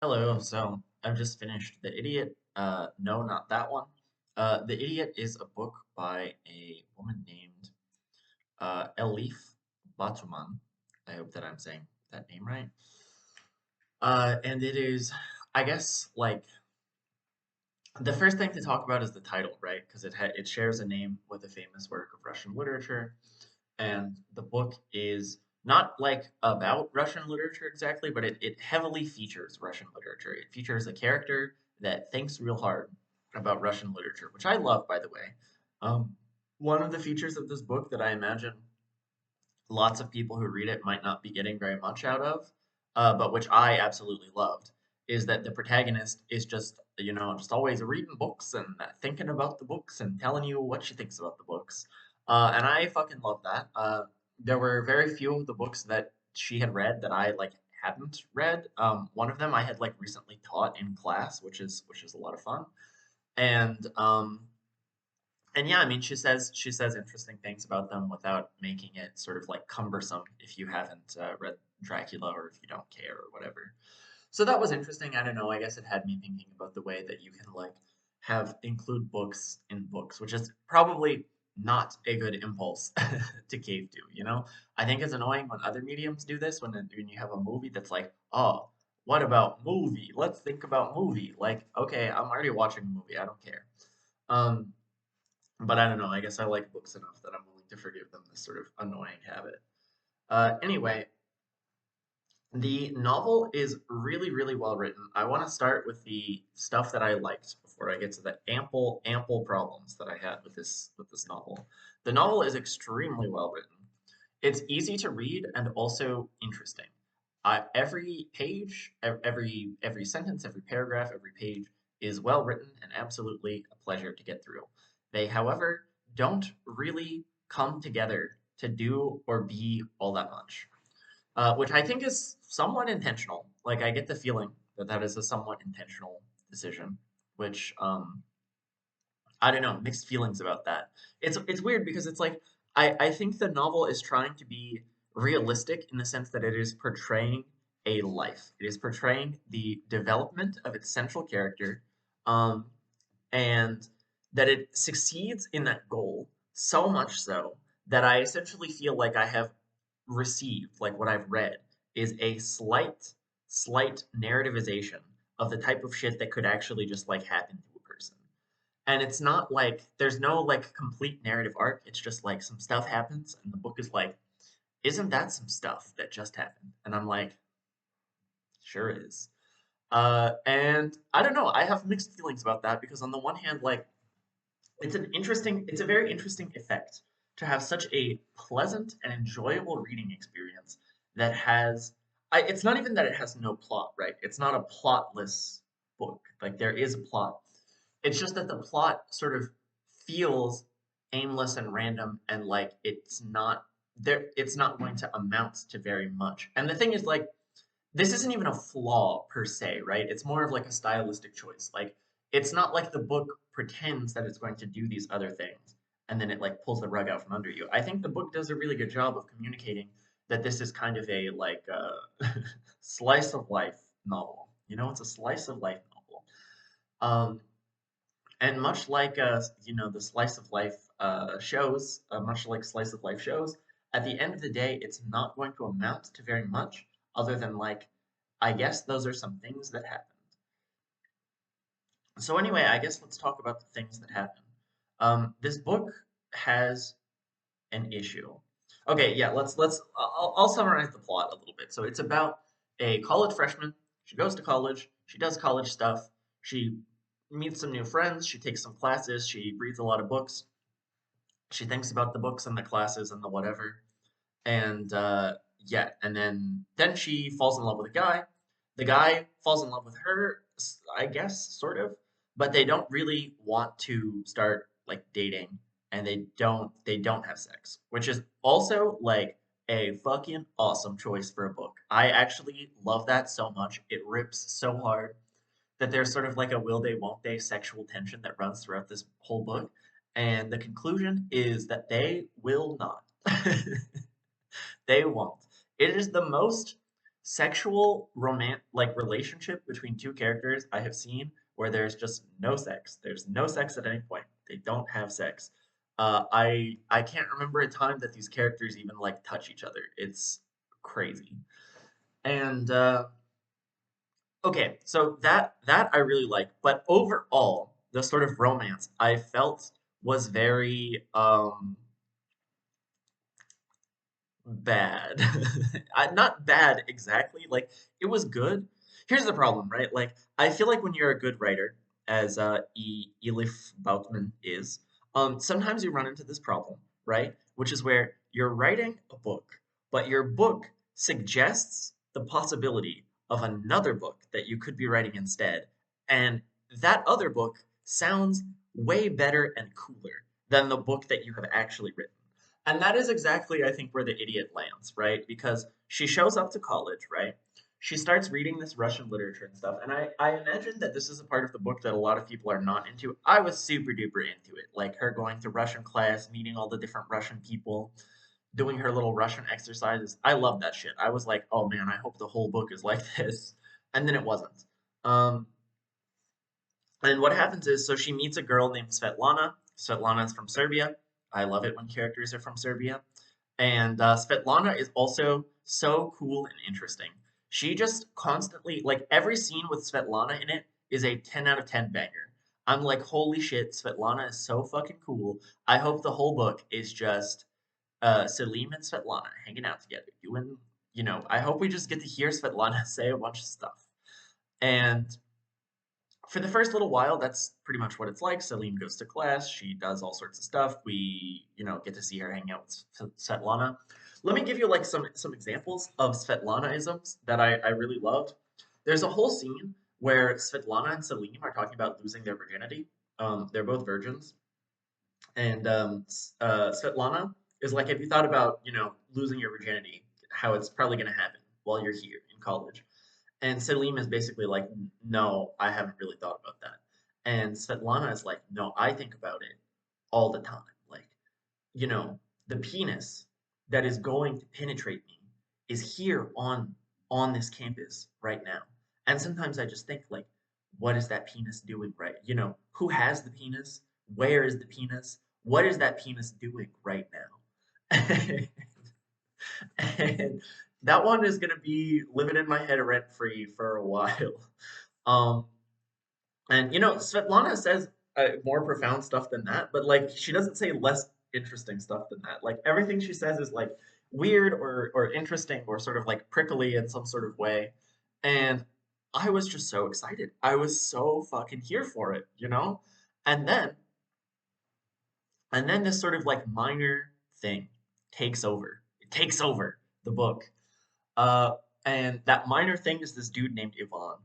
Hello, so I've just finished The Idiot. No, not that one. The Idiot is a book by a woman named Elif Batuman. I hope that I'm saying that name right. And it is, I guess, like the first thing to talk about is the title, right? Because it shares a name with a famous work of Russian literature, and the book is not like about Russian literature exactly, but it heavily features Russian literature. It features a character that thinks real hard about Russian literature, which I love, by the way. Um, One of the features of this book that I imagine lots of people who read it might not be getting very much out of, but which I absolutely loved, is that the protagonist is just, just always reading books and thinking about the books and telling you what she thinks about the books. And I fucking love that. There were very few of the books that she had read that I like hadn't read. One of them I had like recently taught in class, which is a lot of fun. And and yeah, I mean, she says interesting things about them without making it sort of like cumbersome if you haven't read Dracula or if you don't care or whatever. So that was interesting. I don't know. I guess it had me thinking about the way that you can like have include books in books, which is probably not a good impulse to cave to, you know? I think it's annoying when other mediums do this when you have a movie that's like, "Oh, what about movie? Let's think about movie." Like, okay, I'm already watching a movie. I don't care. Um, but I don't know. I guess I like books enough that I'm willing to forgive them this sort of annoying habit. Anyway, the novel is really, really well written. I want to start with the stuff that I liked before I get to the ample problems that I had with this novel. The novel is extremely well written. It's easy to read and also interesting. Every page, every sentence, every paragraph, every page is well written and absolutely a pleasure to get through. They, however, don't really come together to do or be all that much, which I think is somewhat intentional. Like I get the feeling that that is a somewhat intentional decision, which I don't know, mixed feelings about that. It's weird because it's like I think the novel is trying to be realistic in the sense that it is portraying a life. It is portraying the development of its central character, um, and that it succeeds in that goal so much so that I essentially feel like I have received, like what I've read, is a slight narrativization of the type of shit that could actually just like happen to a person. And it's not like there's no like complete narrative arc. It's just like some stuff happens, and the book is like, isn't that some stuff that just happened? And I'm like, sure is. And I don't know. I have mixed feelings about that because on the one hand, like it's a very interesting effect to have such a pleasant and enjoyable reading experience that has, it's not even that it has no plot, right? It's not a plotless book. Like there is a plot. It's just that the plot sort of feels aimless and random and like it's not going to amount to very much. And the thing is like this isn't even a flaw per se, right? It's more of like a stylistic choice. Like it's not like the book pretends that it's going to do these other things and then it like pulls the rug out from under you. I think the book does a really good job of communicating that this is kind of a like slice of life novel. You know, it's a slice of life novel. Um, and much like the slice of life shows, much like slice of life shows, at the end of the day, it's not going to amount to very much other than like, I guess those are some things that happened. So anyway, I guess let's talk about the things that happened. This book has an issue. Okay, yeah, I'll summarize the plot a little bit. So it's about a college freshman. She goes to college. She does college stuff. She meets some new friends. She takes some classes. She reads a lot of books. She thinks about the books and the classes and the whatever. And yeah, and then she falls in love with a guy. The guy falls in love with her, I guess, sort of, but they don't really want to start like dating, and they don't have sex, which is also like a fucking awesome choice for a book. I actually love that so much. It rips so hard that there's sort of like a will they won't they sexual tension that runs throughout this whole book, and the conclusion is that they will not. They won't. It is the most. sexual romance like relationship between two characters I have seen where there's just no sex. There's no sex at any point. They don't have sex. I can't remember a time that these characters even like touch each other. It's crazy. And okay, so that I really like, but overall, the sort of romance I felt was very bad. Not bad exactly. Like it was good. Here's the problem, right? Like I feel like when you're a good writer, as Elif Batuman is, sometimes you run into this problem, right? Which is where you're writing a book, but your book suggests the possibility of another book that you could be writing instead, and that other book sounds way better and cooler than the book that you have actually written. And that is exactly, I think, where the idiot lands, right? Because she shows up to college, right? She starts reading this Russian literature and stuff. And I imagine that this is a part of the book that a lot of people are not into. I was super duper into it. Like her going to Russian class, meeting all the different Russian people, doing her little Russian exercises. I love that shit. I was like, oh man, I hope the whole book is like this. And then it wasn't. Um, and what happens is, so she meets a girl named Svetlana. Svetlana is from Serbia. I love it when characters are from Serbia. And Svetlana is also so cool and interesting. She just constantly, like every scene with Svetlana in it is a 10 out of 10 banger. I'm like, holy shit, Svetlana is so fucking cool. I hope the whole book is just Selim and Svetlana hanging out together, doing, I hope we just get to hear Svetlana say a bunch of stuff. And for the first little while, that's pretty much what it's like. Celine goes to class. She does all sorts of stuff. We, get to see her hang out with Svetlana. Let me give you like some examples of Svetlana-isms that I really loved. There's a whole scene where Svetlana and Celine are talking about losing their virginity. They're both virgins, and Svetlana is like, "Have you thought about, losing your virginity? How it's probably going to happen while you're here in college?" And Selim is basically like, no, I haven't really thought about that. And Svetlana is like, no, I think about it all the time. Like, you know, the penis that is going to penetrate me is here on this campus right now. And sometimes I just think like, what is that penis doing right? Who has the penis? Where is the penis? What is that penis doing right now? And that one is gonna be living in my head rent free for a while. Um, and Svetlana says more profound stuff than that, but like she doesn't say less interesting stuff than that. Like everything she says is like weird or interesting or sort of like prickly in some sort of way. And I was just so excited. I was so fucking here for it? And then and then this sort of like minor thing takes over. It takes over the book. Uh, and that minor thing is this dude named Ivan.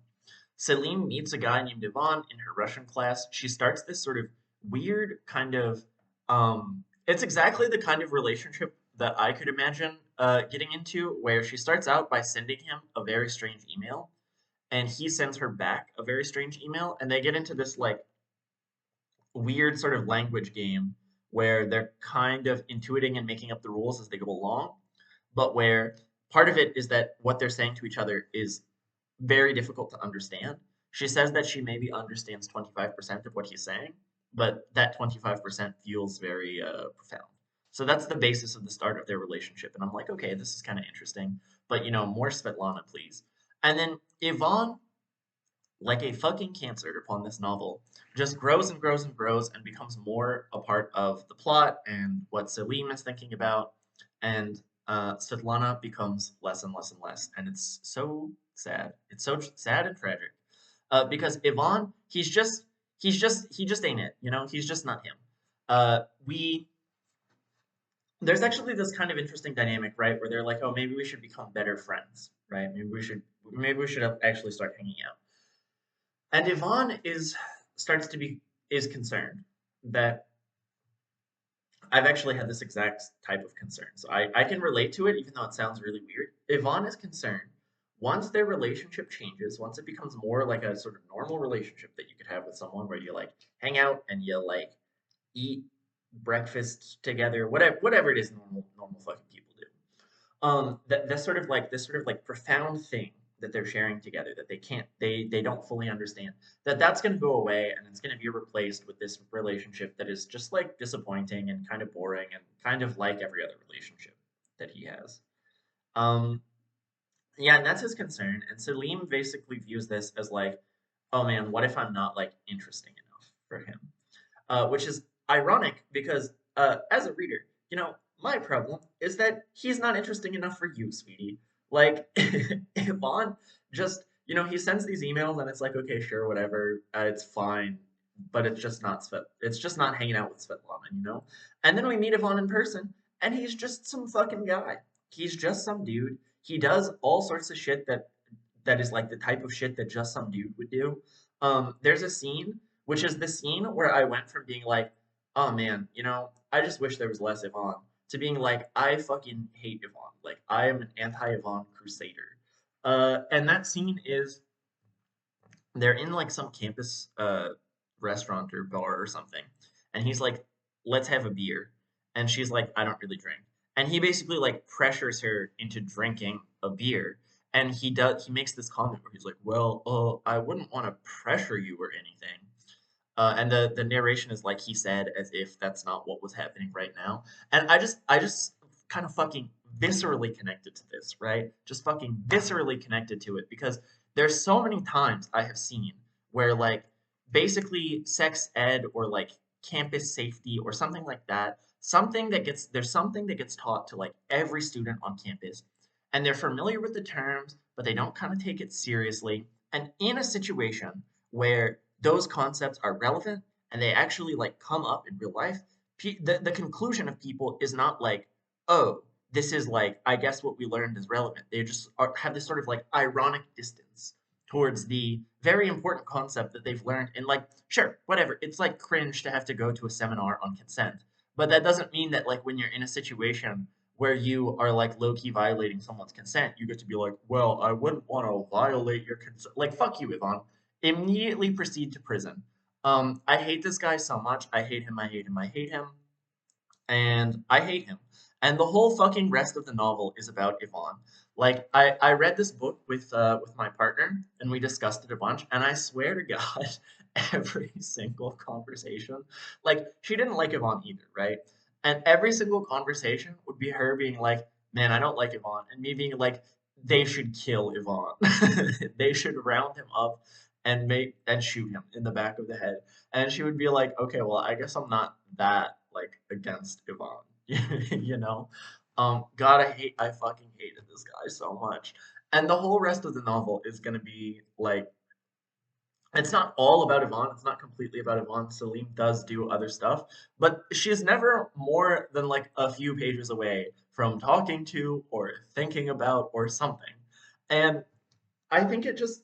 Celine meets a guy named Ivan in her Russian class. She starts this sort of weird kind of, it's exactly the kind of relationship that I could imagine getting into, where she starts out by sending him a very strange email, and he sends her back a very strange email, and they get into this like weird sort of language game where they're kind of intuiting and making up the rules as they go along, but where part of it is that what they're saying to each other is very difficult to understand. She says that she maybe understands 25% of what he's saying, but that 25% feels very profound. So that's the basis of the start of their relationship. And I'm like, okay, this is kind of interesting, but more Svetlana, please. And then Yvonne, like a fucking cancer upon this novel, just grows and grows and grows and becomes more a part of the plot and what Selim is thinking about. And Svetlana becomes less and less and less. And it's so sad. It's so sad and tragic. Because Ivan, he just ain't it. He's just not him. We There's actually this kind of interesting dynamic, right, where they're like, oh, maybe we should become better friends, right? Maybe we should actually start hanging out. And Yvonne starts to be is concerned that I've actually had this exact type of concern. So I can relate to it, even though it sounds really weird. Yvonne is concerned once their relationship changes, once it becomes more like a sort of normal relationship that you could have with someone where you like hang out and you like eat breakfast together, whatever it is normal fucking people do. That sort of like this sort of like profound thing that they're sharing together that they don't fully understand, that's going to go away, and it's going to be replaced with this relationship that is just like disappointing and kind of boring and kind of like every other relationship that he has. Um, yeah, and that's his concern. And Salim basically views this as like, oh man, what if I'm not like interesting enough for him? Which is ironic because as a reader, my problem is that he's not interesting enough for you, sweetie. Like, Yvonne just, he sends these emails and it's like, okay, sure, whatever, it's fine, but it's just not hanging out with Svetlana, And then we meet Yvonne in person, and he's just some fucking guy. He's just some dude. He does all sorts of shit that is like the type of shit that just some dude would do. There's a scene, which is the scene where I went from being like, oh man, I just wish there was less Yvonne, to being like, I fucking hate Yvonne. Like, I am an anti-Yvonne crusader. And that scene is they're in like some campus restaurant or bar or something, and he's like, let's have a beer, and she's like, I don't really drink, and he basically like pressures her into drinking a beer, and he makes this comment where he's like, well, I wouldn't want to pressure you or anything, and the narration is like he said, as if that's not what was happening right now. And I just kind of fucking viscerally connected to this, right? Just fucking viscerally connected to it because there's so many times I have seen where like basically sex ed or like campus safety or something like that, something that gets taught to like every student on campus, and they're familiar with the terms, but they don't kind of take it seriously. And in a situation where those concepts are relevant and they actually like come up in real life, the conclusion of people is not like, oh, this is like, I guess what we learned is relevant. They just have this sort of like ironic distance towards the very important concept that they've learned. And like, sure, whatever. It's like cringe to have to go to a seminar on consent. But that doesn't mean that like when you're in a situation where you are like low key violating someone's consent, you get to be like, well, I wouldn't want to violate your consent. Like, fuck you, Yvonne. Immediately proceed to prison. I hate this guy so much. I hate him. I hate him. I hate him. And I hate him. And the whole fucking rest of the novel is about Yvonne. Like I read this book with my partner and we discussed it a bunch, and I swear to God, every single conversation, like she didn't like Yvonne either, right? And every single conversation would be her being like, "Man, I don't like Yvonne," and me being like, "They should kill Yvonne. They should round him up and shoot him in the back of the head." And she would be like, "Okay, well, I guess I'm not that like against Yvonne." you know? God, I fucking hated this guy so much. And the whole rest of the novel is gonna be like, it's not all about Yvonne. It's not completely about Yvonne. Celine does do other stuff, but she's never more than like a few pages away from talking to or thinking about or something. And I think it just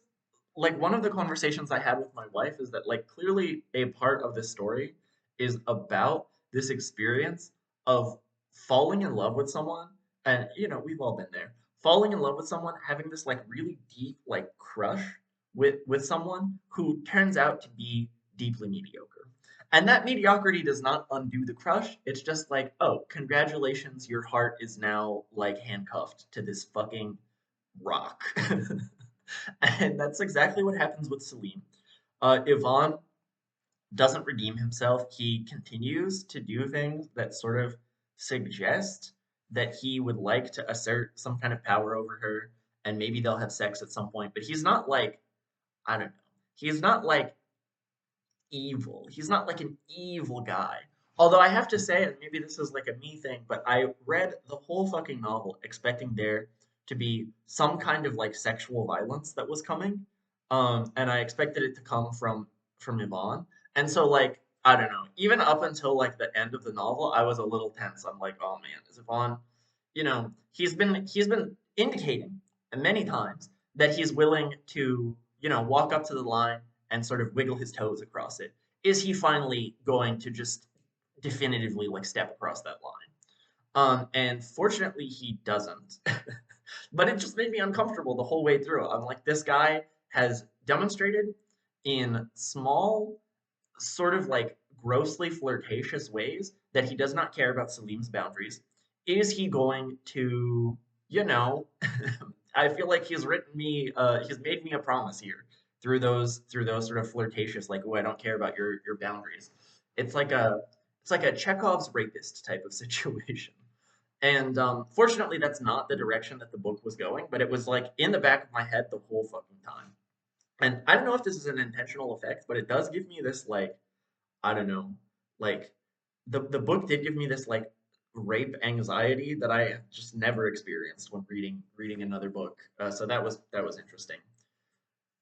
like one of the conversations I had with my wife is that like clearly a part of this story is about this experience of falling in love with someone, and we've all been there, falling in love with someone, having this like really deep like crush with someone who turns out to be deeply mediocre, and that mediocrity does not undo the crush. It's just like, oh, congratulations, your heart is now like handcuffed to this fucking rock. And that's exactly what happens with Salim. Ivan doesn't redeem himself. He continues to do things that sort of suggest that he would like to assert some kind of power over her, and maybe they'll have sex at some point. But he's not like, I don't know. He's not like evil. He's not like an evil guy. Although I have to say, and maybe this is like a me thing, but I read the whole fucking novel expecting there to be some kind of like sexual violence that was coming. And I expected it to come from Yvonne. And so like, I don't know, even up until like the end of the novel, I was a little tense. I'm like, oh man, is Yvonne, he's been indicating many times that he's willing to, walk up to the line and sort of wiggle his toes across it. Is he finally going to just definitively like step across that line? And fortunately, he doesn't. But it just made me uncomfortable the whole way through. I'm like, this guy has demonstrated in small, sort of like grossly flirtatious ways that he does not care about Salim's boundaries. Is he going to, you know, I feel like he's made me a promise here through those sort of flirtatious, like, oh, I don't care about your boundaries. It's like a it's like a Chekhov's rapist type of situation. And fortunately, that's not the direction that the book was going, but it was like in the back of my head the whole fucking time. And I don't know if this is an intentional effect, but it does give me this like I don't know, like the book did give me this like rape anxiety that I have just never experienced when reading another book. So that was interesting.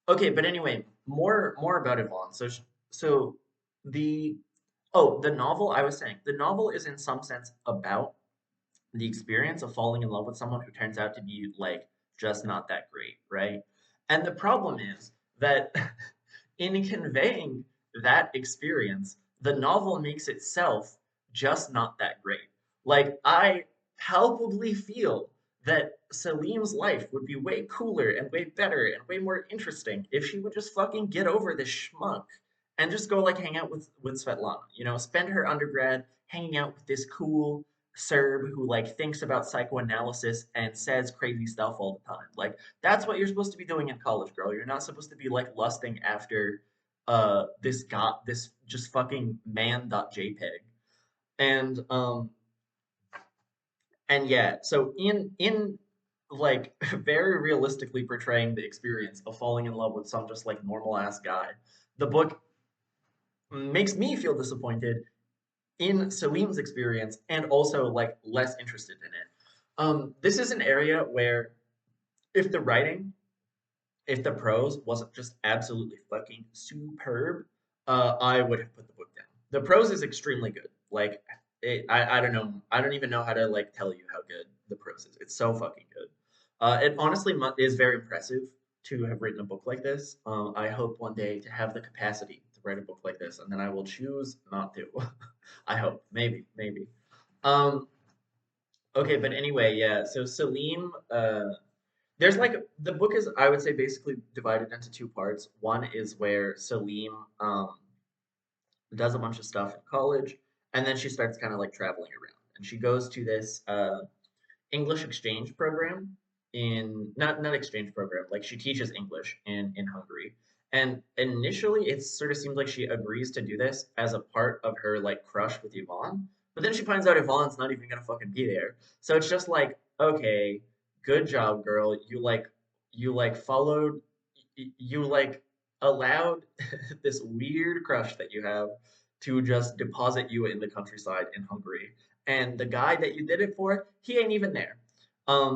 Okay, but anyway, more about Yvonne. So the the novel I was saying the novel is in some sense about the experience of falling in love with someone who turns out to be like just not that great, right? And the problem is that in conveying that experience, the novel makes itself just not that great. Like, I palpably feel that Salim's life would be way cooler and way better and way more interesting if she would just fucking get over this schmuck and just go like hang out with Svetlana, you know, spend her undergrad hanging out with this cool Serb who like thinks about psychoanalysis and says crazy stuff all the time. Like that's what you're supposed to be doing in college, girl. You're not supposed to be like lusting after this just fucking man.jpg. And and yeah, so in like very realistically portraying the experience of falling in love with some just like normal ass guy, the book makes me feel disappointed in Salim's experience and also like less interested in it. This is an area where if the writing, if the prose wasn't just absolutely fucking superb, I would have put the book down. The prose is extremely good. Like, I don't know. I don't even know how to like tell you how good the prose is. It's so fucking good. It honestly is very impressive to have written a book like this. I hope one day to have the capacity to write a book like this, and then I will choose not to. I hope, maybe. Um, okay, but anyway, yeah. So Salim, there's like the book is I would say basically divided into two parts. One is where Salim does a bunch of stuff in college, and then she starts kind of like traveling around, and she goes to this English exchange program in not exchange program, like she teaches English in Hungary. And initially it sort of seems like she agrees to do this as a part of her like crush with Yvonne, but then she finds out Yvonne's not even gonna fucking be there. So it's just like, okay, good job, girl. You like followed you like allowed this weird crush that you have to just deposit you in the countryside in Hungary. And the guy that you did it for, he ain't even there.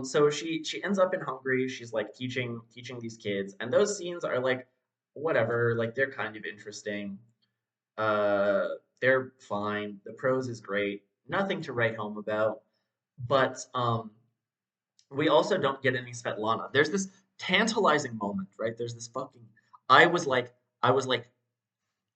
So she ends up in Hungary. She's like teaching these kids, and those scenes are like whatever, like they're kind of interesting. Uh, they're fine. The prose is great. Nothing to write home about. But we also don't get any Svetlana. There's this tantalizing moment, right? There's this fucking. I was like, I was like,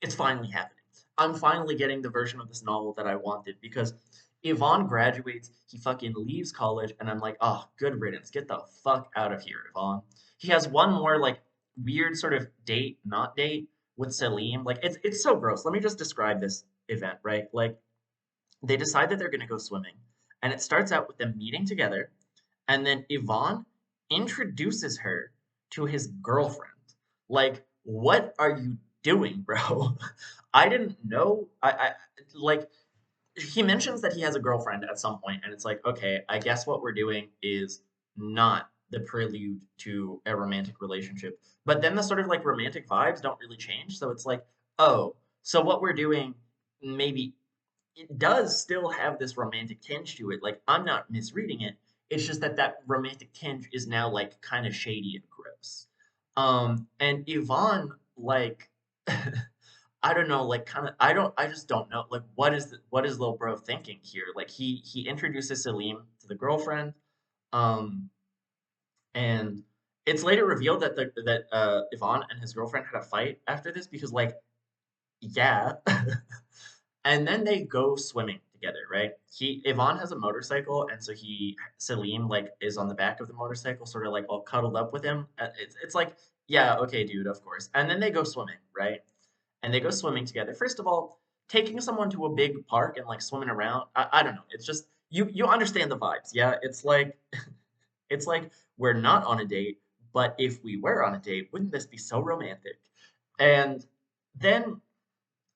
it's finally happening. I'm finally getting the version of this novel that I wanted because Yvonne graduates, he fucking leaves college, and I'm like, oh, good riddance. Get the fuck out of here, Yvonne. He has one more like weird sort of date, not date with Salim. Like it's so gross. Let me just describe this event, right? Like they decide that they're gonna go swimming, and it starts out with them meeting together, and then Yvonne introduces her to his girlfriend. Like, what are you doing, bro? I didn't know. I like he mentions that he has a girlfriend at some point, and it's like, okay, I guess what we're doing is not the prelude to a romantic relationship. But then the sort of like romantic vibes don't really change. So it's like, oh, so what we're doing maybe it does still have this romantic tinge to it. Like I'm not misreading it. It's just that that romantic tinge is now like kind of shady and gross. And Yvonne, like, I don't know, like kind of, I just don't know, like, what is little bro thinking here? Like he introduces Salim to the girlfriend, um, and it's later revealed that Yvonne and his girlfriend had a fight after this because like yeah. And then they go swimming together, right? Ivan has a motorcycle, and so Salim like is on the back of the motorcycle, sort of like all cuddled up with him. It's like, yeah, okay, dude, of course. And then they go swimming, right? And they go swimming together. First of all, taking someone to a big park and like swimming around, I don't know. It's just you understand the vibes, yeah? It's like It's like we're not on a date, but if we were on a date, wouldn't this be so romantic? And then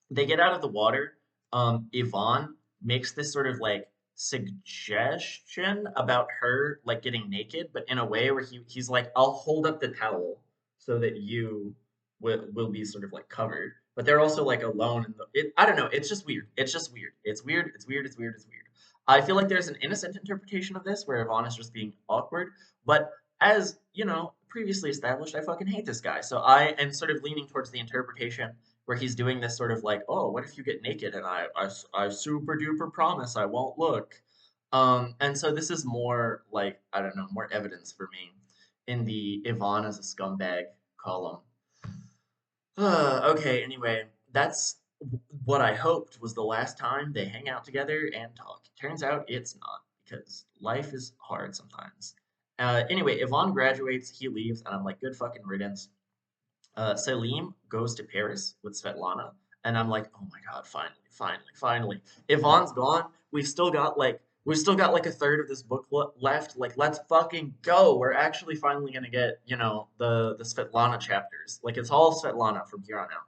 they get out of the water. Yvonne makes this sort of like suggestion about her like getting naked, but in a way where he's like, "I'll hold up the towel so that you will be sort of like covered." But they're also like alone in the it. I don't know. It's just weird. It's just weird. It's weird. It's weird. It's weird. It's weird. I feel like there's an innocent interpretation of this where Yvonne is just being awkward, but as you know, previously established, I fucking hate this guy. So I am sort of leaning towards the interpretation where he's doing this sort of like, oh, what if you get naked and I super duper promise I won't look. And so this is more like, I don't know, more evidence for me in the Yvonne as a scumbag column. Okay, anyway, that's what I hoped was the last time they hang out together and talk. Turns out it's not, because life is hard sometimes. Anyway, Yvonne graduates, he leaves, and I'm like, good fucking riddance. Salim goes to Paris with Svetlana, and I'm like, oh my god, finally, finally, finally. Yvonne's gone. We've still got like a third of this book left. Like, let's fucking go. We're actually finally gonna get, the Svetlana chapters. Like, it's all Svetlana from here on out.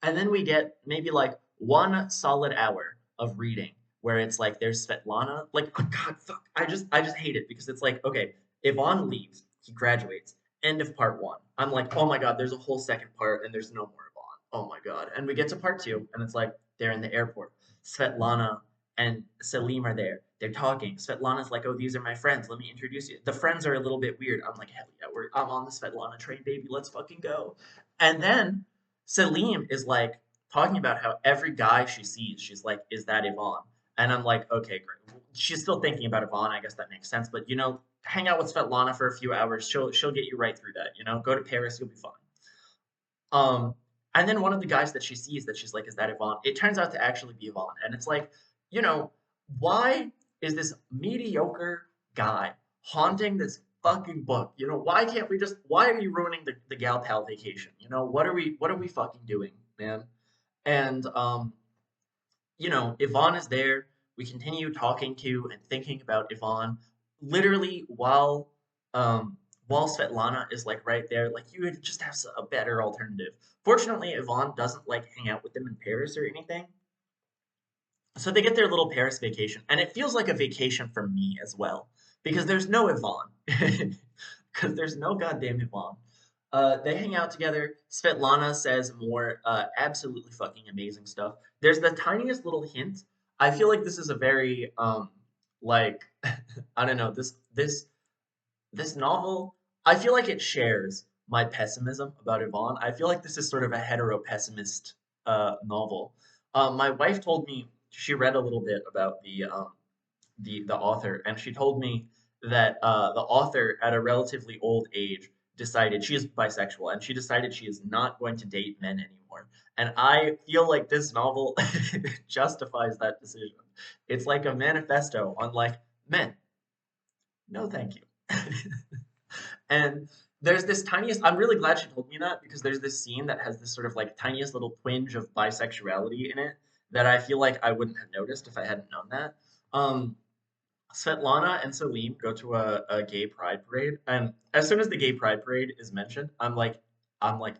And then we get maybe like one solid hour of reading where it's like there's Svetlana. Like, oh God, fuck. I just hate it because it's like, okay, Ivan leaves, he graduates, end of part one. I'm like, oh my God, there's a whole second part and there's no more Ivan. Oh my God. And we get to part two and it's like they're in the airport. Svetlana and Selim are there. They're talking. Svetlana's like, "Oh, these are my friends. Let me introduce you." The friends are a little bit weird. I'm like, "Hell yeah, I'm on the Svetlana train, baby. Let's fucking go." And then Celine is like talking about how every guy she sees, she's like, "Is that Yvonne?" And I'm like, "Okay, great." She's still thinking about Yvonne. I guess that makes sense. But hang out with Svetlana for a few hours. She'll get you right through that. Go to Paris, you'll be fine. Um, and then one of the guys that she sees that she's like, "Is that Yvonne?" It turns out to actually be Yvonne. And it's like, you know, why is this mediocre guy haunting this fucking book? Why can't we just, why are you ruining the gal pal vacation? What are we fucking doing, man? And Yvonne is there. We continue talking to and thinking about Yvonne, literally while Svetlana is like right there. Like you would just have a better alternative. Fortunately, Yvonne doesn't like hang out with them in Paris or anything. So they get their little Paris vacation, and it feels like a vacation for me as well because there's no Yvonne, because there's no goddamn Yvonne. They hang out together. Svetlana says more absolutely fucking amazing stuff. There's the tiniest little hint. I feel like this is a very like I don't know, this novel. I feel like it shares my pessimism about Yvonne. I feel like this is sort of a hetero pessimist novel. My wife told me she read a little bit about the author, and she told me that the author, at a relatively old age, decided she is bisexual, and she decided she is not going to date men anymore. And I feel like this novel justifies that decision. It's like a manifesto on like men. No, thank you. And there's this tiniest, I'm really glad she told me that because there's this scene that has this sort of like tiniest little twinge of bisexuality in it that I feel like I wouldn't have noticed if I hadn't known that. Um, Svetlana and Salim go to a gay pride parade, and as soon as the gay pride parade is mentioned, I'm like,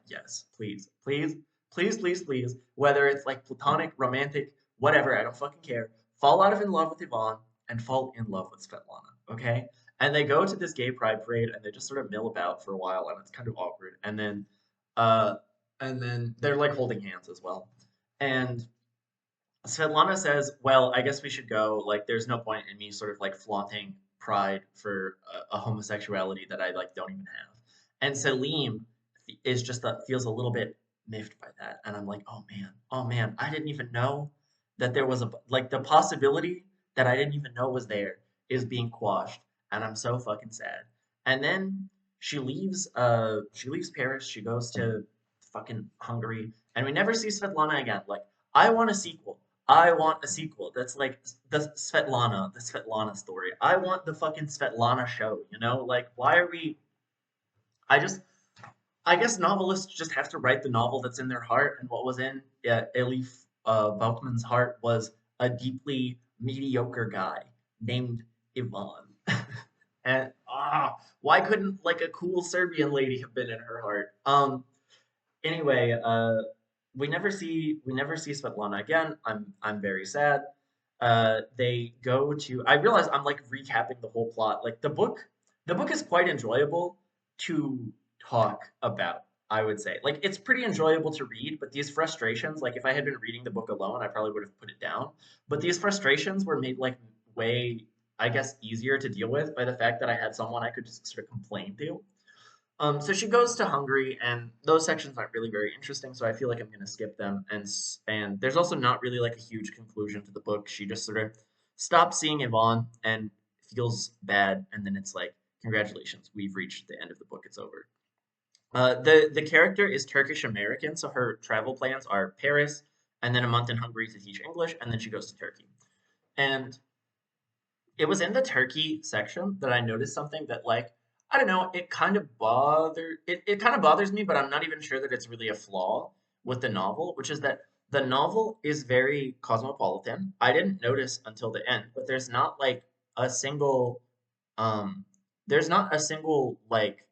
yes, please, please, please, please, please. Whether it's like platonic, romantic, whatever, I don't fucking care. Fall out of in love with Yvonne and fall in love with Svetlana, okay? And they go to this gay pride parade and they just sort of mill about for a while, and it's kind of awkward. Uh, and then they're like holding hands as well. And Svetlana says, "Well, I guess we should go. Like, there's no point in me sort of like flaunting pride for a homosexuality that I like don't even have." And Selim is just feels a little bit miffed by that, and I'm like, oh man, I didn't even know that there was like the possibility that I didn't even know was there is being quashed, and I'm so fucking sad. And then she leaves Paris. She goes to fucking Hungary, and we never see Svetlana again. Like, I want a sequel. I want a sequel that's like the Svetlana story. I want the fucking Svetlana show. Like, why are we? I just, I guess novelists just have to write the novel that's in their heart, and what was in Elif Batuman's heart was a deeply mediocre guy named Ivan. And why couldn't like a cool Serbian lady have been in her heart? Anyway, we never see Svetlana again. I'm very sad. They go to. I realize I'm like recapping the whole plot. Like the book is quite enjoyable to talk about. I would say like it's pretty enjoyable to read, but these frustrations, like if I had been reading the book alone, I probably would have put it down. But these frustrations were made like way, I guess, easier to deal with by the fact that I had someone I could just sort of complain to. So she goes to Hungary, and those sections aren't really very interesting, so I feel like I'm gonna skip them. And there's also not really like a huge conclusion to the book. She just sort of stops seeing Yvonne and feels bad, and then it's like, congratulations, we've reached the end of the book. It's over. The character is Turkish American, so her travel plans are Paris, and then a month in Hungary to teach English, and then she goes to Turkey. And it was in the Turkey section that I noticed something that like I don't know, it kind of bothers me, but I'm not even sure that it's really a flaw with the novel, which is that the novel is very cosmopolitan. I didn't notice until the end, but a single um there's not a single like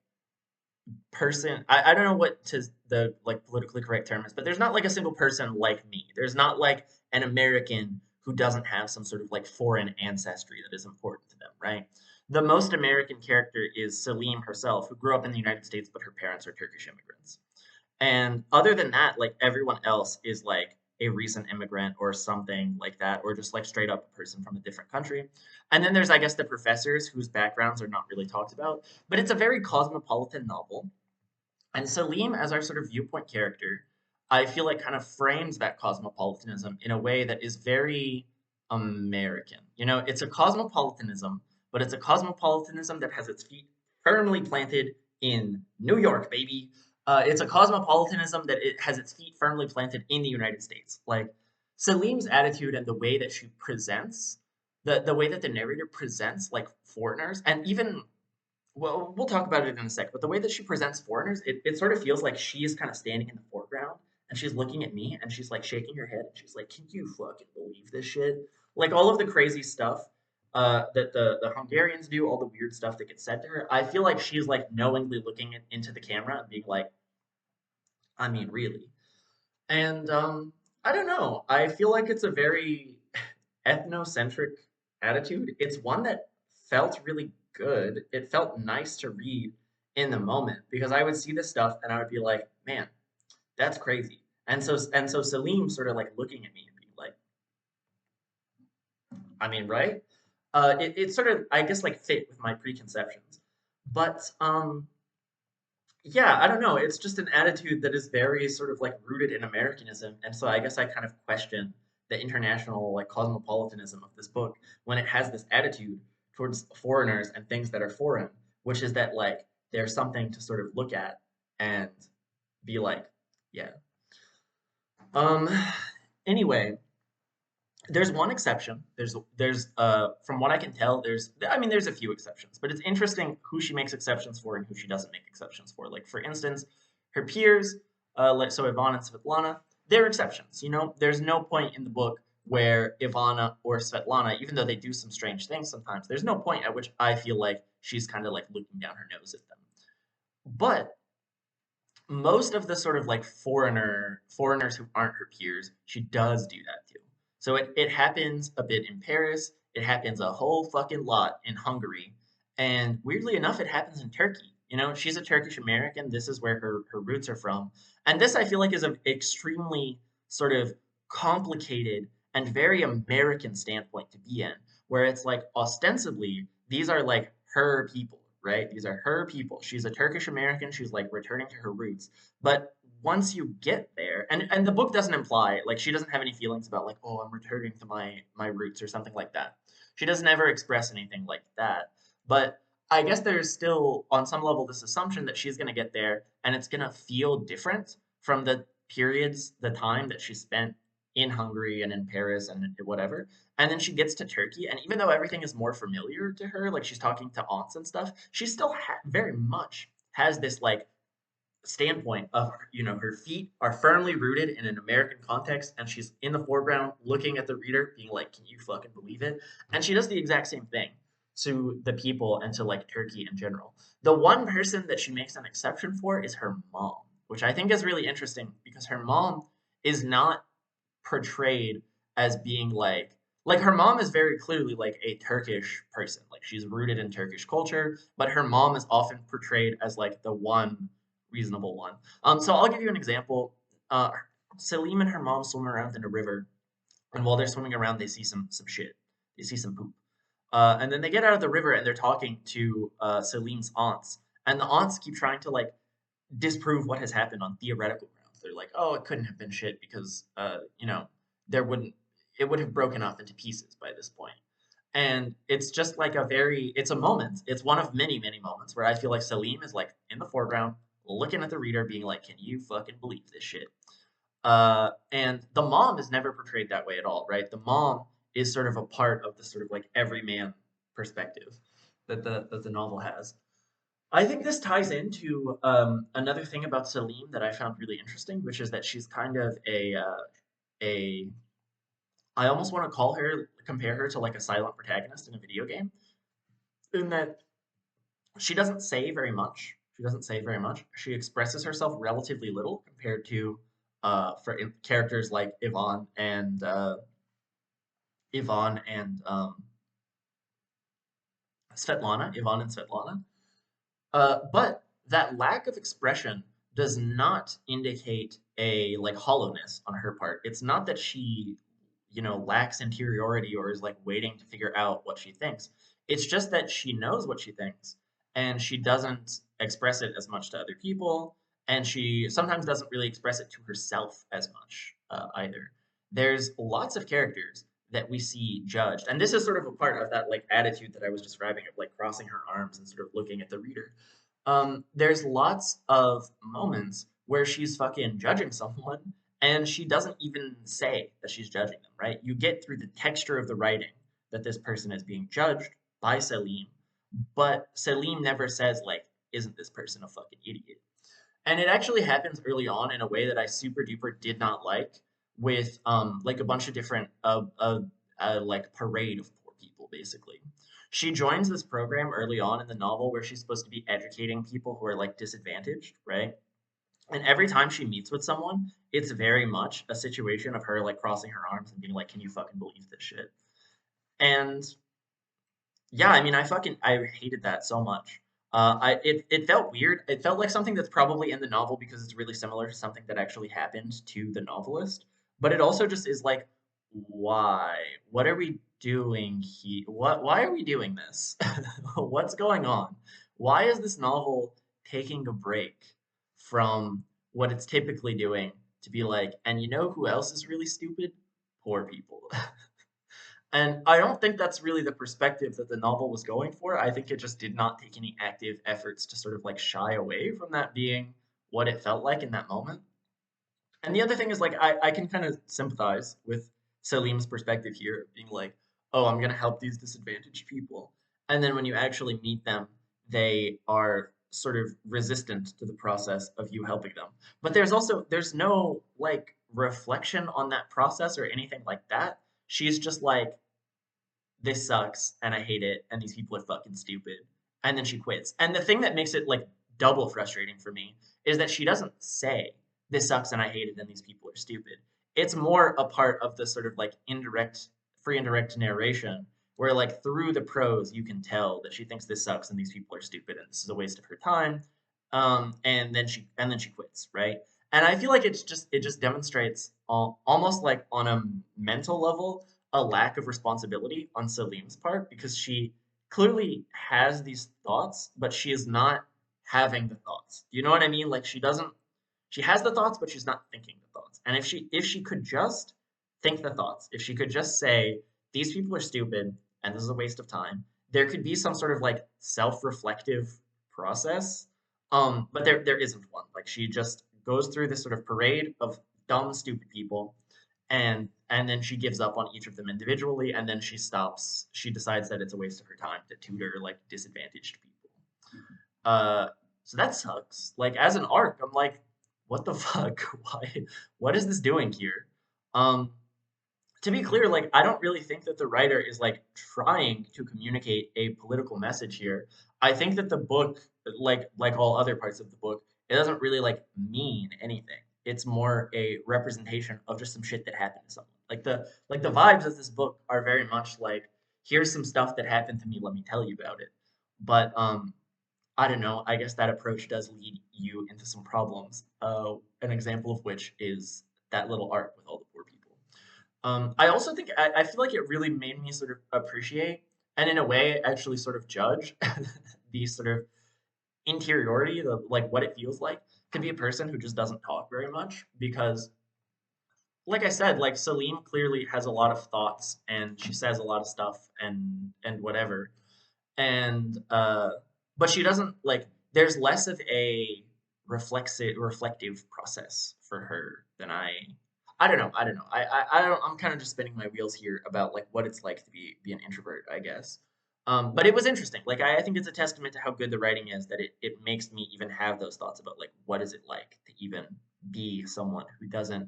person. I don't know what to the like politically correct term is, but there's not like a single person like me. There's not like an American who doesn't have some sort of like foreign ancestry that is important to them, right? The most American character is Salim herself, who grew up in the United States, but her parents are Turkish immigrants. And other than that, like everyone else is like a recent immigrant or something like that, or just like straight up a person from a different country. And then there's, I guess, the professors whose backgrounds are not really talked about. But it's a very cosmopolitan novel, and Salim, as our sort of viewpoint character, I feel like kind of frames that cosmopolitanism in a way that is very American. You know, it's a cosmopolitanism, but it's a cosmopolitanism that has its feet firmly planted in New York, baby. It's a cosmopolitanism that it has its feet firmly planted in the United States. Like Salim's attitude and the way that she presents, the way that the narrator presents like foreigners, and even well, we'll talk about it in a sec, but the way that she presents foreigners, it sort of feels like she is kind of standing in the foreground and she's looking at me and she's like shaking her head and she's like, "Can you fucking believe this shit?" Like all of the crazy stuff that the Hungarians do, all the weird stuff that gets said to her. I feel like she's like knowingly looking into the camera and being like, "I mean, really?" And I don't know. I feel like it's a very ethnocentric attitude. It's one that felt really good. It felt nice to read in the moment because I would see this stuff and I would be like, man, that's crazy. And so Salim sort of like looking at me and being like, I mean, right? It sort of I guess like fit with my preconceptions. But yeah, I don't know. It's just an attitude that is very sort of like rooted in Americanism. And so I guess I kind of question the international like cosmopolitanism of this book when it has this attitude towards foreigners and things that are foreign, which is that like there's something to sort of look at and be like, yeah. Um anyway, there's one exception. There's from what I can tell, there's a few exceptions, but it's interesting who she makes exceptions for and who she doesn't make exceptions for. Like for instance, her peers, like so Ivana and Svetlana, they're exceptions. You know, there's no point in the book where Ivana or Svetlana, even though they do some strange things sometimes, there's no point at which I feel like she's kind of like looking down her nose at them. But most of the sort of like foreigners who aren't her peers, she does do that too. So it happens a bit in Paris, it happens a whole fucking lot in Hungary, and weirdly enough, it happens in Turkey. You know, she's a Turkish American. This is where her roots are from. And this I feel like is an extremely sort of complicated and very American standpoint to be in, where it's like ostensibly these are like her people, right? These are her people. She's a Turkish American. She's like returning to her roots. But once you get there, and the book doesn't imply like she doesn't have any feelings about like, oh, I'm returning to my roots or something like that. She doesn't ever express anything like that. But I guess there's still on some level this assumption that she's gonna get there and it's gonna feel different from the periods, the time that she spent in Hungary and in Paris and whatever. And then she gets to Turkey, and even though everything is more familiar to her, like she's talking to aunts and stuff, she still very much has this like standpoint of her feet are firmly rooted in an American context, and she's in the foreground looking at the reader, being like, "Can you fucking believe it?" And she does the exact same thing. to the people and to like Turkey in general. The one person that she makes an exception for is her mom, which I think is really interesting because her mom is not portrayed as being like her mom is very clearly like a Turkish person. Like she's rooted in Turkish culture, but her mom is often portrayed as like the one reasonable one. So I'll give you an example. Uh, Salim and her mom swim around in a river, and while they're swimming around, they see some shit. They see some poop. And then they get out of the river and they're talking to Salim's aunts, and the aunts keep trying to like disprove what has happened on theoretical grounds. They're like, oh, it couldn't have been shit because, there wouldn't, it would have broken off into pieces by this point. And it's just like it's a moment. It's one of many, many moments where I feel like Salim is like in the foreground, looking at the reader, being like, can you fucking believe this shit? And the mom is never portrayed that way at all, right? The mom is sort of a part of the sort of like everyman perspective that the novel has. I think this ties into another thing about Celine that I found really interesting, which is that she's kind of a I almost want to compare her to like a silent protagonist in a video game, in that she doesn't say very much. She doesn't say very much. She expresses herself relatively little compared to characters like Yvonne and Svetlana, Yvonne and Svetlana. But that lack of expression does not indicate a like hollowness on her part. It's not that she, lacks interiority or is like waiting to figure out what she thinks. It's just that she knows what she thinks and she doesn't express it as much to other people, and she sometimes doesn't really express it to herself as much either. There's lots of characters that we see judged, and this is sort of a part of that like attitude that I was describing of like crossing her arms and sort of looking at the reader. There's lots of moments where she's fucking judging someone and she doesn't even say that she's judging them, right? You get through the texture of the writing that this person is being judged by Selim, but Selim never says, like, isn't this person a fucking idiot? And it actually happens early on in a way that I super duper did not like, with like a bunch of different like parade of poor people basically. She joins this program early on in the novel where she's supposed to be educating people who are like disadvantaged, right? And every time she meets with someone, it's very much a situation of her like crossing her arms and being like, "Can you fucking believe this shit?" And yeah, I mean, I hated that so much. It felt weird. It felt like something that's probably in the novel because it's really similar to something that actually happened to the novelist. But it also just is like, why? What are we doing here? Why are we doing this? What's going on? Why is this novel taking a break from what it's typically doing to be like, and you know who else is really stupid? Poor people. And I don't think that's really the perspective that the novel was going for. I think it just did not take any active efforts to sort of like shy away from that being what it felt like in that moment. And the other thing is like I can kind of sympathize with Salim's perspective here, being like, oh, I'm gonna help these disadvantaged people. And then when you actually meet them, they are sort of resistant to the process of you helping them. But there's no like reflection on that process or anything like that. She's just like, this sucks and I hate it and these people are fucking stupid. And then she quits. And the thing that makes it like double frustrating for me is that she doesn't say this sucks and I hate it and these people are stupid. It's more a part of the sort of like free indirect narration where like through the prose you can tell that she thinks this sucks and these people are stupid and this is a waste of her time. And then she quits, right? And I feel like it just demonstrates almost like on a mental level a lack of responsibility on Salim's part because she clearly has these thoughts, but she is not having the thoughts. Do you know what I mean? Like she has the thoughts, but she's not thinking the thoughts. And if she could just think the thoughts, if she could just say, these people are stupid and this is a waste of time, there could be some sort of like self-reflective process. But there isn't one. Like she just goes through this sort of parade of dumb, stupid people and then she gives up on each of them individually, and then she decides that it's a waste of her time to tutor like disadvantaged people. So that sucks. Like as an arc, I'm like, what the fuck? Why? What is this doing here? um to be clear, like I don't really think that the writer is like trying to communicate a political message here. I think that the book, like all other parts of the book, it doesn't really like mean anything. It's more a representation of just some shit that happened to someone. Like the vibes of this book are very much like here's some stuff that happened to me, let me tell you about it. But I don't know. I guess that approach does lead you into some problems. An example of which is that little art with all the poor people. I also think I feel like it really made me sort of appreciate and in a way actually sort of judge the sort of interiority, the like what it feels like to be a person who just doesn't talk very much because like I said, like Celine clearly has a lot of thoughts and she says a lot of stuff and whatever and but she doesn't like there's less of a reflective process for her than I don't know I don't I'm kind of just spinning my wheels here about like what it's like to be an introvert I guess but it was interesting like I think it's a testament to how good the writing is that it makes me even have those thoughts about like what is it like to even be someone who doesn't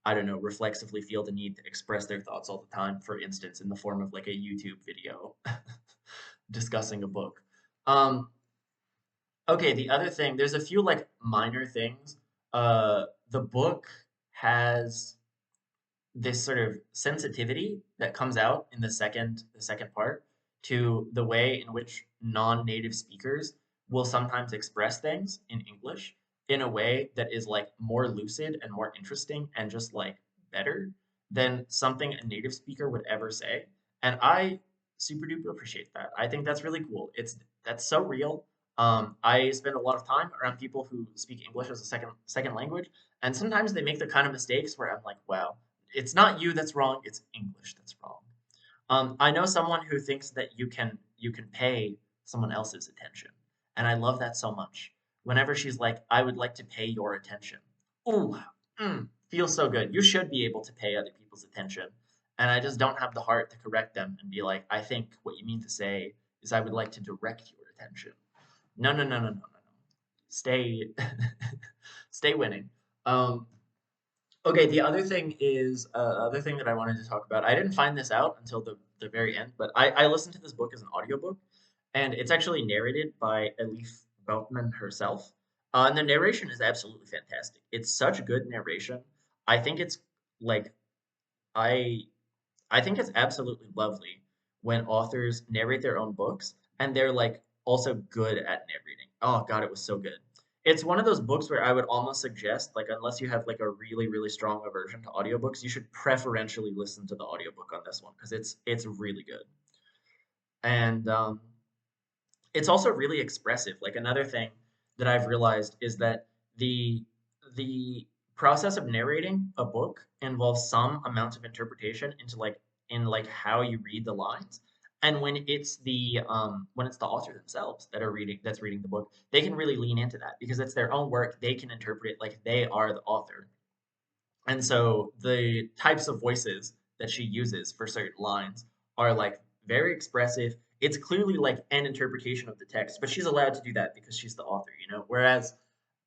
I don't know reflexively feel the need to express their thoughts all the time for instance in the form of like a YouTube video discussing a book. Um, okay, the other thing, there's a few like minor things. The book has this sort of sensitivity that comes out in the second part to the way in which non-native speakers will sometimes express things in English in a way that is like more lucid and more interesting and just like better than something a native speaker would ever say. And I super duper appreciate that. I think that's really cool. That's so real. I spend a lot of time around people who speak English as a second language, and sometimes they make the kind of mistakes where I'm like, wow, it's not you that's wrong, it's English that's wrong. I know someone who thinks that you can pay someone else's attention, and I love that so much. Whenever she's like, "I would like to pay your attention," ooh, feels so good. You should be able to pay other people's attention, and I just don't have the heart to correct them and be like, "I think what you mean to say is I would like to direct your attention." No, no, no, no, no, no, no. Stay, stay winning. Um, Okay, the other thing is other thing that I wanted to talk about. I didn't find this out until the very end, but I listened to this book as an audiobook, and it's actually narrated by Elif Batuman herself. And the narration is absolutely fantastic. It's such good narration. I think it's like I I think it's absolutely lovely when authors narrate their own books and they're like also good at narrating. Oh God, it was so good. It's one of those books where I would almost suggest, like, unless you have like a really, really strong aversion to audiobooks, you should preferentially listen to the audiobook on this one because it's really good. And it's also really expressive. Like another thing that I've realized is that the the process of narrating a book involves some amount of interpretation into like in like how you read the lines. And when it's the author themselves that's reading the book, they can really lean into that because it's their own work. They can interpret it like they are the author. And so the types of voices that she uses for certain lines are like very expressive. It's clearly like an interpretation of the text, but she's allowed to do that because she's the author, you know? Whereas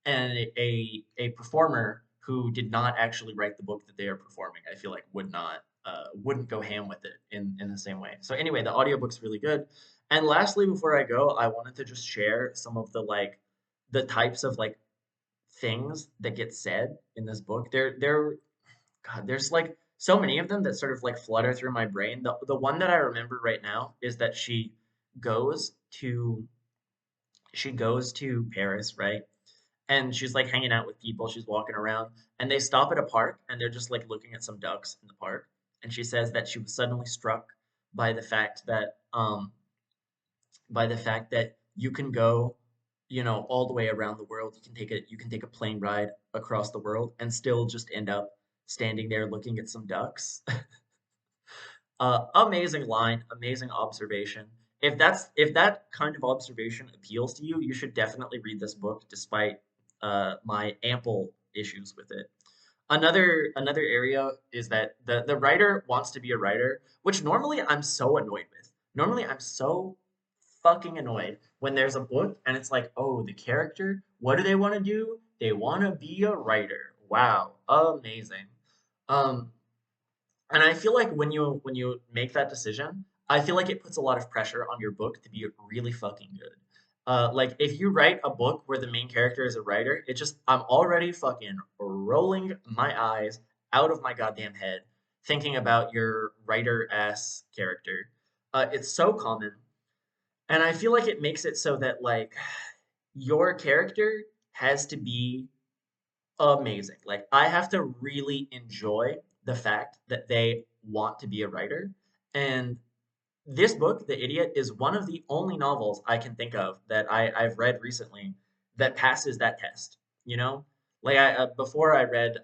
a performer who did not actually write the book that they are performing, I feel like wouldn't go ham with it in the same way. So anyway, the audiobook's really good. And lastly, before I go, I wanted to just share some of the types of like things that get said in this book. God, there's like so many of them that sort of like flutter through my brain. The one that I remember right now is that goes to she goes to Paris, right? And she's like hanging out with people, she's walking around, and they stop at a park and they're just like looking at some ducks in the park. And she says that she was suddenly struck by the fact that you can go, you know, all the way around the world. You can take a plane ride across the world and still just end up standing there looking at some ducks. Amazing line, amazing observation. If that kind of observation appeals to you, you should definitely read this book, despite my ample issues with it. Another area is that the writer wants to be a writer, which normally I'm so annoyed with. Normally I'm so fucking annoyed when there's a book and it's like, oh, the character, what do they want to do? They want to be a writer. Wow, amazing. Um, And I feel like when you make that decision, I feel like it puts a lot of pressure on your book to be really fucking good. Like if you write a book where the main character is a writer, it just I'm already fucking rolling my eyes out of my goddamn head thinking about your writer ass character. It's so common, and I feel like it makes it so that like your character has to be amazing. Like I have to really enjoy the fact that they want to be a writer. And this book, The Idiot, is one of the only novels I can think of that I've read recently that passes that test. You know, like I before I read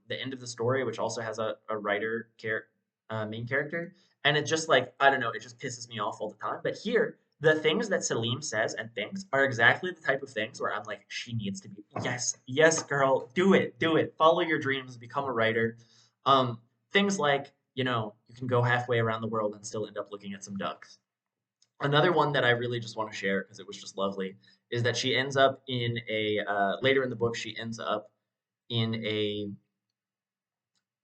The End of the Story, which also has a writer main character, and it just like I don't know, it just pisses me off all the time. But here, the things that Salim says and thinks are exactly the type of things where I'm like, she needs to be yes, yes, girl, do it, follow your dreams, become a writer. Um, things like you can go halfway around the world and still end up looking at some ducks. Another one that I really just want to share because it was just lovely is that she ends up in a later in the book she ends up in a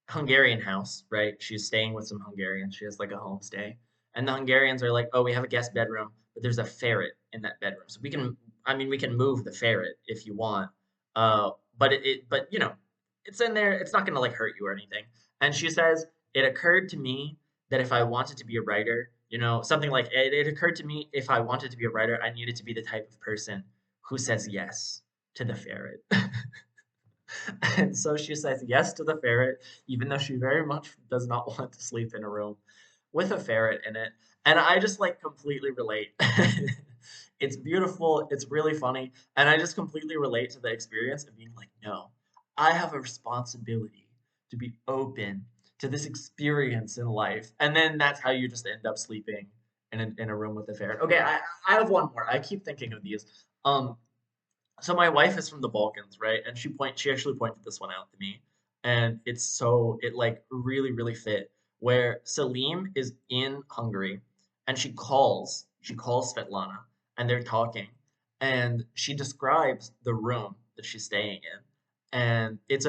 Hungarian house, right? She's staying with some Hungarians. She has like a homestay. And the Hungarians are like, "Oh, we have a guest bedroom, but there's a ferret in that bedroom. So I mean, we can move the ferret if you want. But but it's in there. It's not going to like hurt you or anything." And she says, "It occurred to me that if I wanted to be a writer, something like it occurred to me if I wanted to be a writer, I needed to be the type of person who says yes to the ferret." And so she says yes to the ferret, even though she very much does not want to sleep in a room with a ferret in it. And I just like completely relate. It's beautiful, it's really funny, and I just completely relate to the experience of being like, no, I have a responsibility to be open to this experience in life. And then that's how you just end up sleeping in a room with a ferret. Okay, I have one more. I keep thinking of these. Um, so my wife is from the Balkans, right? And she actually pointed this one out to me. And it like really, really fit where Salim is in Hungary and she calls Svetlana and they're talking and she describes the room that she's staying in. And it's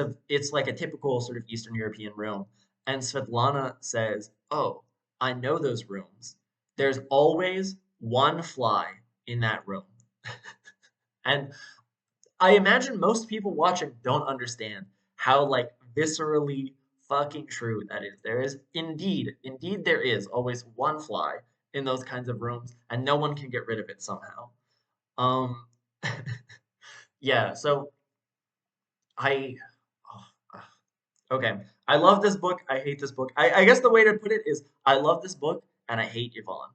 like a typical sort of Eastern European room. And Svetlana says, "Oh, I know those rooms. There's always one fly in that room." And I imagine most people watching don't understand how like viscerally fucking true that is. There is indeed there is always one fly in those kinds of rooms, and no one can get rid of it somehow. Um, yeah. So I, oh, okay. I love this book. I hate this book. I guess the way to put it is I love this book and I hate Yvonne.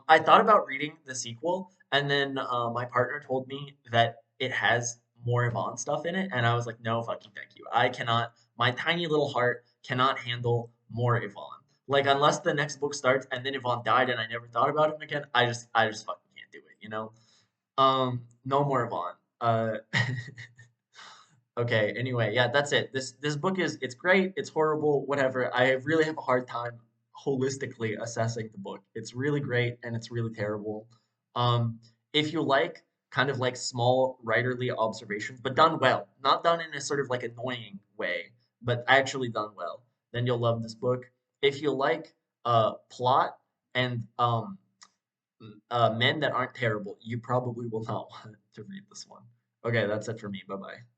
I thought about reading the sequel, and then my partner told me that it has more Yvonne stuff in it, and I was like, no, fucking thank you. I cannot. My tiny little heart cannot handle more Yvonne. Like unless the next book starts and then Yvonne died and I never thought about him again, I just fucking can't do it. No more Yvonne. Okay, anyway, yeah, that's it. This book it's great, it's horrible, whatever. I really have a hard time holistically assessing the book. It's really great and it's really terrible. If you like kind of like small writerly observations, but done well, not done in a sort of like annoying way, but actually done well, then you'll love this book. If you like plot and men that aren't terrible, you probably will not want to read this one. Okay, that's it for me. Bye bye.